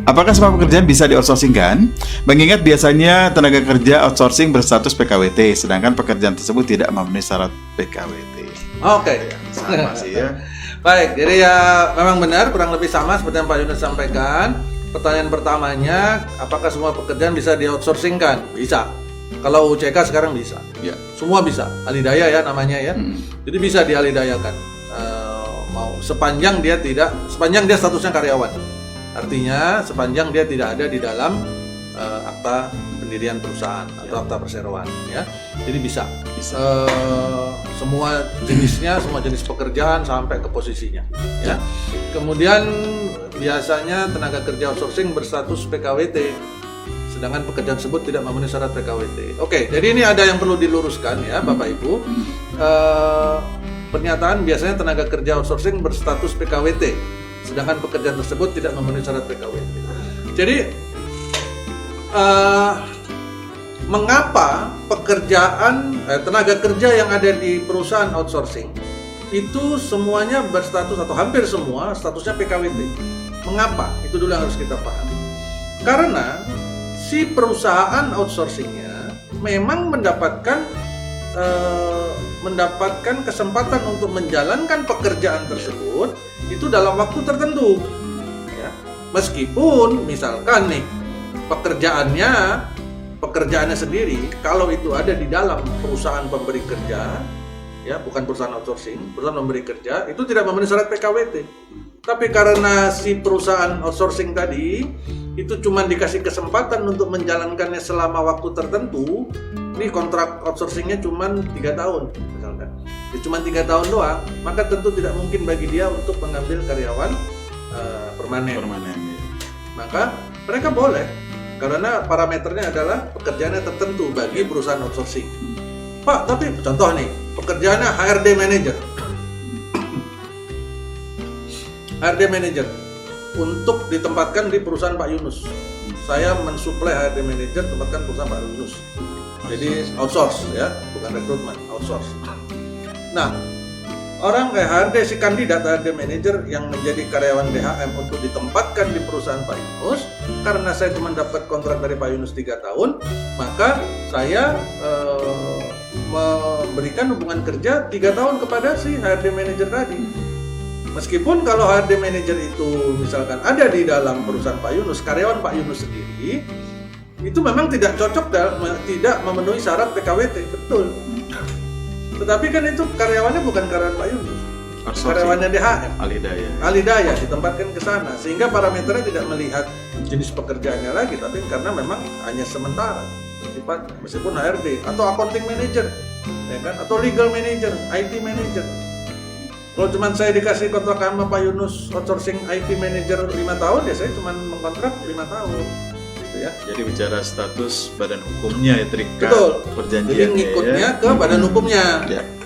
Apakah semua pekerjaan bisa di-outsourcing-kan? Mengingat biasanya tenaga kerja outsourcing berstatus PKWT, sedangkan pekerjaan tersebut tidak memenuhi syarat PKWT. Oke. Sama sih ya. Baik, jadi ya memang benar, kurang lebih sama seperti yang Pak Yunus sampaikan. Pertanyaan pertamanya, apakah semua pekerjaan bisa di-outsourcing-kan? Bisa. Kalau UCK sekarang bisa. Ya. Semua bisa. Alidaya ya namanya ya. Jadi bisa dialidayakan. Sepanjang dia statusnya karyawan. Artinya sepanjang dia tidak ada di dalam akta pendirian perusahaan atau akta perseroan ya. Jadi bisa. Semua jenisnya, semua jenis pekerjaan sampai ke posisinya ya. Kemudian biasanya tenaga kerja outsourcing berstatus PKWT, sedangkan pekerjaan tersebut tidak memenuhi syarat PKWT. Oke, jadi ini ada yang perlu diluruskan ya Bapak Ibu. Pernyataan biasanya tenaga kerja outsourcing berstatus PKWT, sedangkan pekerjaan tersebut tidak memenuhi syarat PKWT. Jadi mengapa pekerjaan tenaga kerja yang ada di perusahaan outsourcing itu semuanya berstatus atau hampir semua statusnya PKWT? Mengapa? Itu dulu yang harus kita pahami. Karena si perusahaan outsourcingnya memang mendapatkan kesempatan untuk menjalankan pekerjaan tersebut itu dalam waktu tertentu ya. Meskipun misalkan nih pekerjaannya sendiri kalau itu ada di dalam perusahaan pemberi kerja ya, bukan perusahaan outsourcing, perusahaan pemberi kerja itu tidak memenuhi syarat PKWT. Tapi karena si perusahaan outsourcing tadi itu cuma dikasih kesempatan untuk menjalankannya selama waktu tertentu, ini kontrak outsourcingnya cuma 3 tahun misalkan, ya cuma 3 tahun doang, maka tentu tidak mungkin bagi dia untuk mengambil karyawan permanen. Ya. Maka mereka boleh, karena parameternya adalah pekerjaannya tertentu bagi perusahaan outsourcing. Pak, tapi contoh nih, pekerjaannya HRD manager. HRD manager untuk ditempatkan di perusahaan Pak Yunus. Saya mensuplai HRD manager tempatkan perusahaan Pak Yunus. Jadi outsource ya, bukan rekrutmen, outsource. Nah, orang kayak HRD, si kandidat HRD manager yang menjadi karyawan DHM untuk ditempatkan di perusahaan Pak Yunus, karena saya cuma dapat kontrak dari Pak Yunus 3 tahun, maka saya memberikan hubungan kerja 3 tahun kepada si HRD manager tadi. Meskipun kalau HRD manager itu misalkan ada di dalam perusahaan Pak Yunus, karyawan Pak Yunus sendiri, itu memang tidak cocok dan tidak memenuhi syarat PKWT, betul. Tetapi kan itu karyawannya bukan karyawan Pak Yunus, karyawannya DHM, Alidaya ditempatkan ke sana, sehingga parameternya tidak melihat jenis pekerjaannya lagi, tapi karena memang hanya sementara sifat, meskipun HRD atau accounting manager, ya kan, atau legal manager, IT manager. Kalau cuma saya dikasih kontrak sama Pak Yunus outsourcing IT manager 5 tahun, ya saya cuma mengkontrak 5 tahun. Ya. Jadi bicara status badan hukumnya ya, terikat. Betul. Perjanjiannya. Jadi ngikutnya ke badan hukumnya,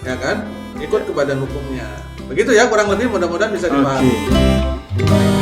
ya kan? Ikut ke badan hukumnya. Begitu ya, kurang lebih, mudah-mudahan bisa dipahami. Okay.